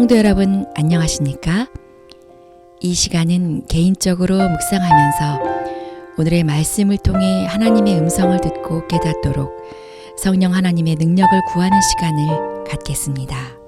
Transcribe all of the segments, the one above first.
성도 여러분 안녕하십니까? 이 시간은 개인적으로 묵상하면서 오늘의 말씀을 통해 하나님의 음성을 듣고 깨닫도록 성령 하나님의 능력을 구하는 시간을 갖겠습니다.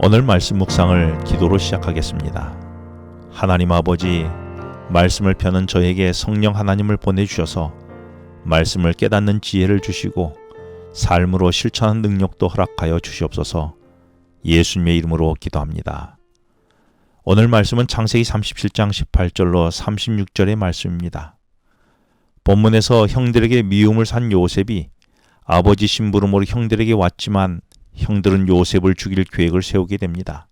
오늘 말씀 묵상을 기도로 시작하겠습니다. 하나님 아버지, 말씀을 펴는 저에게 성령 하나님을 보내주셔서 말씀을 깨닫는 지혜를 주시고 삶으로 실천하는 능력도 허락하여 주시옵소서. 예수님의 이름으로 기도합니다. 오늘 말씀은 창세기 37장 18절로 36절의 말씀입니다. 본문에서 형들에게 미움을 산 요셉이 아버지 심부름으로 형들에게 왔지만 형들은 요셉을 죽일 계획을 세우게 됩니다.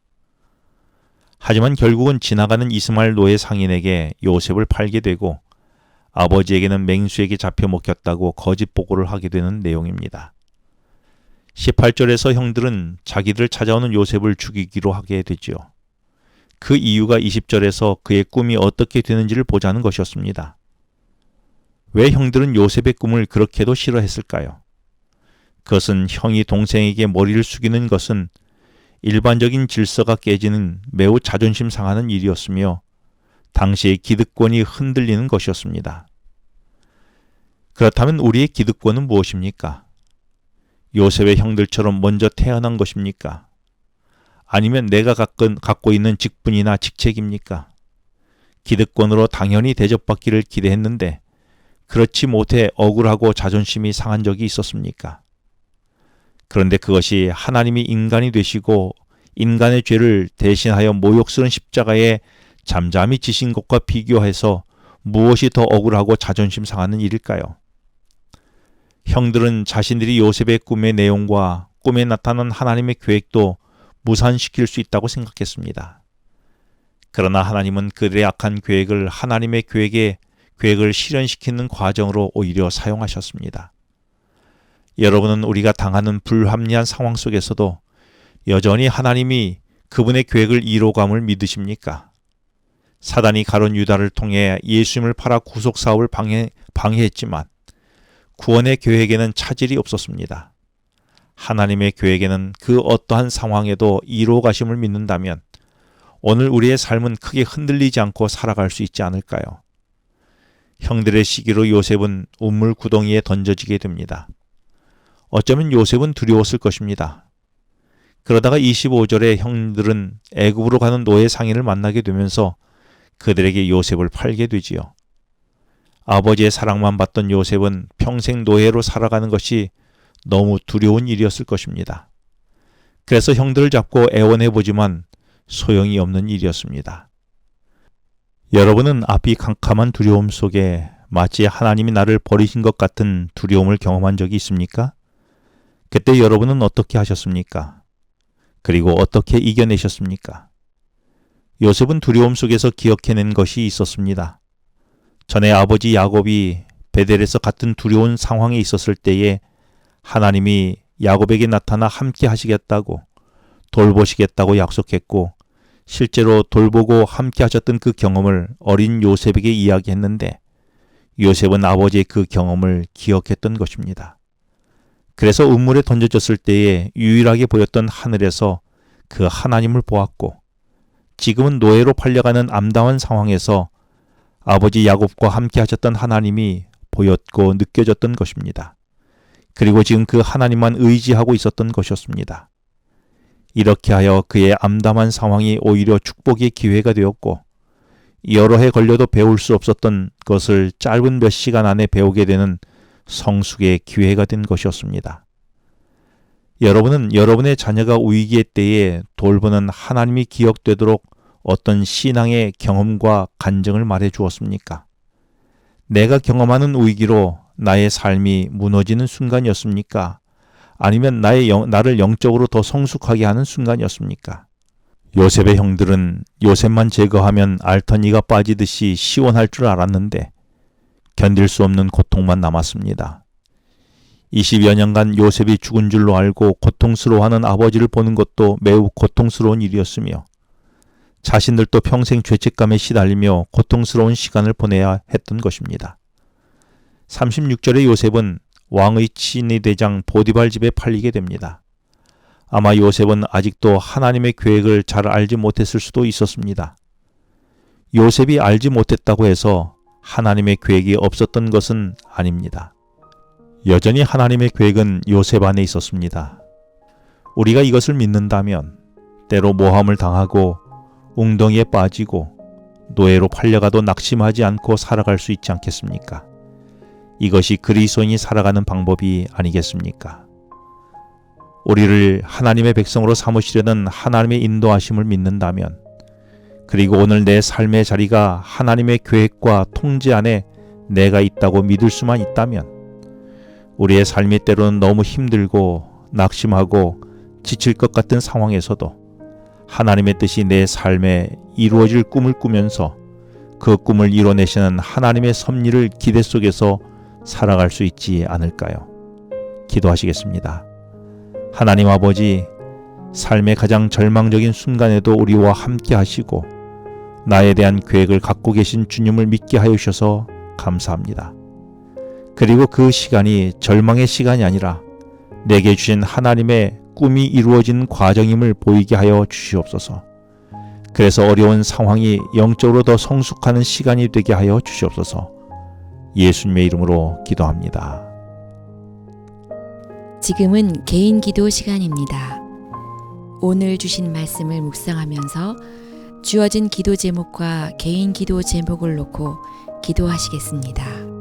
하지만 결국은 지나가는 이스마엘 노예 상인에게 요셉을 팔게 되고 아버지에게는 맹수에게 잡혀 먹혔다고 거짓 보고를 하게 되는 내용입니다. 18절에서 형들은 자기들 찾아오는 요셉을 죽이기로 하게 되죠. 그 이유가 20절에서 그의 꿈이 어떻게 되는지를 보자는 것이었습니다. 왜 형들은 요셉의 꿈을 그렇게도 싫어했을까요? 그것은 형이 동생에게 머리를 숙이는 것은 일반적인 질서가 깨지는 매우 자존심 상하는 일이었으며 당시의 기득권이 흔들리는 것이었습니다. 그렇다면 우리의 기득권은 무엇입니까? 요셉의 형들처럼 먼저 태어난 것입니까? 아니면 내가 갖고 있는 직분이나 직책입니까? 기득권으로 당연히 대접받기를 기대했는데 그렇지 못해 억울하고 자존심이 상한 적이 있었습니까? 그런데 그것이 하나님이 인간이 되시고 인간의 죄를 대신하여 모욕스러운 십자가에 잠잠히 지신 것과 비교해서 무엇이 더 억울하고 자존심 상하는 일일까요? 형들은 자신들이 요셉의 꿈의 내용과 꿈에 나타난 하나님의 계획도 무산시킬 수 있다고 생각했습니다. 그러나 하나님은 그들의 악한 계획을 하나님의 계획을 실현시키는 과정으로 오히려 사용하셨습니다. 여러분은 우리가 당하는 불합리한 상황 속에서도 여전히 하나님이 그분의 계획을 이루어감을 믿으십니까? 사단이 가룟 유다를 통해 예수님을 팔아 구속사업을 방해했지만 구원의 계획에는 차질이 없었습니다. 하나님의 계획에는 그 어떠한 상황에도 이루어가심을 믿는다면 오늘 우리의 삶은 크게 흔들리지 않고 살아갈 수 있지 않을까요? 형들의 시기로 요셉은 우물 구덩이에 던져지게 됩니다. 어쩌면 요셉은 두려웠을 것입니다. 그러다가 25절에 형들은 애굽으로 가는 노예 상인을 만나게 되면서 그들에게 요셉을 팔게 되지요. 아버지의 사랑만 받던 요셉은 평생 노예로 살아가는 것이 너무 두려운 일이었을 것입니다. 그래서 형들을 잡고 애원해보지만 소용이 없는 일이었습니다. 여러분은 앞이 캄캄한 두려움 속에 마치 하나님이 나를 버리신 것 같은 두려움을 경험한 적이 있습니까? 그때 여러분은 어떻게 하셨습니까? 그리고 어떻게 이겨내셨습니까? 요셉은 두려움 속에서 기억해낸 것이 있었습니다. 전에 아버지 야곱이 베델에서 같은 두려운 상황에 있었을 때에 하나님이 야곱에게 나타나 함께 하시겠다고 돌보시겠다고 약속했고 실제로 돌보고 함께 하셨던 그 경험을 어린 요셉에게 이야기했는데 요셉은 아버지의 그 경험을 기억했던 것입니다. 그래서 우물에 던져졌을 때에 유일하게 보였던 하늘에서 그 하나님을 보았고 지금은 노예로 팔려가는 암담한 상황에서 아버지 야곱과 함께 하셨던 하나님이 보였고 느껴졌던 것입니다. 그리고 지금 그 하나님만 의지하고 있었던 것이었습니다. 이렇게 하여 그의 암담한 상황이 오히려 축복의 기회가 되었고 여러 해 걸려도 배울 수 없었던 것을 짧은 몇 시간 안에 배우게 되는 성숙의 기회가 된 것이었습니다. 여러분은 여러분의 자녀가 위기의 때에 돌보는 하나님이 기억되도록 어떤 신앙의 경험과 간증을 말해 주었습니까? 내가 경험하는 위기로 나의 삶이 무너지는 순간이었습니까? 아니면 나를 영적으로 더 성숙하게 하는 순간이었습니까? 요셉의 형들은 요셉만 제거하면 알터니가 빠지듯이 시원할 줄 알았는데 견딜 수 없는 고통만 남았습니다. 20여 년간 요셉이 죽은 줄로 알고 고통스러워하는 아버지를 보는 것도 매우 고통스러운 일이었으며 자신들도 평생 죄책감에 시달리며 고통스러운 시간을 보내야 했던 것입니다. 36절의 요셉은 왕의 친위 대장 보디발 집에 팔리게 됩니다. 아마 요셉은 아직도 하나님의 계획을 잘 알지 못했을 수도 있었습니다. 요셉이 알지 못했다고 해서 하나님의 계획이 없었던 것은 아닙니다. 여전히 하나님의 계획은 요셉 안에 있었습니다. 우리가 이것을 믿는다면 때로 모함을 당하고 웅덩이에 빠지고 노예로 팔려가도 낙심하지 않고 살아갈 수 있지 않겠습니까? 이것이 그리스도인이 살아가는 방법이 아니겠습니까? 우리를 하나님의 백성으로 삼으시려는 하나님의 인도하심을 믿는다면, 그리고 오늘 내 삶의 자리가 하나님의 계획과 통제 안에 내가 있다고 믿을 수만 있다면, 우리의 삶이 때로는 너무 힘들고 낙심하고 지칠 것 같은 상황에서도 하나님의 뜻이 내 삶에 이루어질 꿈을 꾸면서 그 꿈을 이뤄내시는 하나님의 섭리를 기대 속에서 살아갈 수 있지 않을까요? 기도하시겠습니다. 하나님 아버지, 삶의 가장 절망적인 순간에도 우리와 함께 하시고 나에 대한 계획을 갖고 계신 주님을 믿게 하여 주셔서 감사합니다. 그리고 그 시간이 절망의 시간이 아니라 내게 주신 하나님의 꿈이 이루어진 과정임을 보이게 하여 주시옵소서. 그래서 어려운 상황이 영적으로 더 성숙하는 시간이 되게 하여 주시옵소서. 예수님의 이름으로 기도합니다. 지금은 개인 기도 시간입니다. 오늘 주신 말씀을 묵상하면서 주어진 기도 제목과 개인 기도 제목을 놓고 기도하시겠습니다.